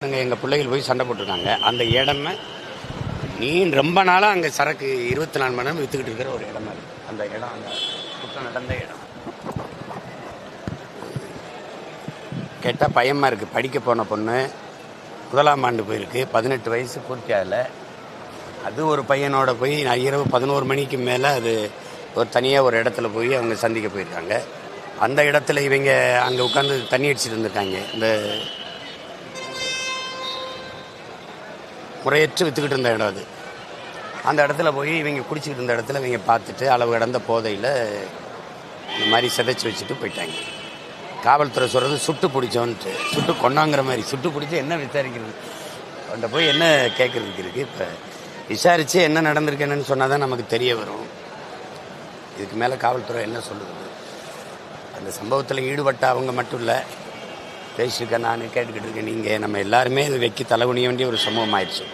ஒருத்தங்க எங்கள் பிள்ளைகள் போய் சண்டை போட்டிருக்காங்க. அந்த இடமே ரொம்ப நாளாக அங்கே சரக்கு 24 மணி நேரம் விற்றுக்கிட்டு இருக்கிற ஒரு இடமா இருக்குது. அந்த இடம் அந்த குற்றம் நடந்த இடம் கேட்டால் பயமாக இருக்குது. படிக்க போன பொண்ணு 1ஆம் ஆண்டு போயிருக்கு, 18 வயசு பூர்த்தி ஆகலை. அது ஒரு பையனோட போய் இரவு 11 மணிக்கு மேலே அது ஒரு தனியாக ஒரு இடத்துல போய் அவங்க சந்திக்க போயிருக்காங்க. அந்த இடத்துல இவங்க அங்கே உட்காந்து தண்ணி அடிச்சுட்டு இருந்திருக்காங்க. இந்த முறையற்று விற்றுக்கிட்டு இருந்த இடம் அது. அந்த இடத்துல போய் இவங்க குடிச்சிக்கிட்டு இருந்த இடத்துல இவங்க பார்த்துட்டு அளவு கடந்த போதையில் இந்த மாதிரி சிதைச்சி வச்சுட்டு போயிட்டாங்க. காவல்துறை சொல்கிறது சுட்டு பிடிச்சோன்ட்டு, சுட்டு கொண்டாங்கிற மாதிரி. சுட்டு பிடிச்சி என்ன விசாரிக்கிறது, அந்த போய் என்ன கேட்குறதுக்கு இருக்குது? இப்போ விசாரித்து என்ன நடந்திருக்கு என்னன்னு சொன்னால் தான் நமக்கு தெரிய வரும். இதுக்கு மேலே காவல்துறை என்ன சொல்லுது? அந்த சம்பவத்தில் ஈடுபட்ட அவங்க மட்டும் இல்லை, பேசியிருக்கேன், நான் கேட்டுக்கிட்டு இருக்கேன், நீங்கள் நம்ம எல்லாருமே இது வைக்கி தலைகுனிய வேண்டிய ஒரு சம்பவம் ஆயிடுச்சு.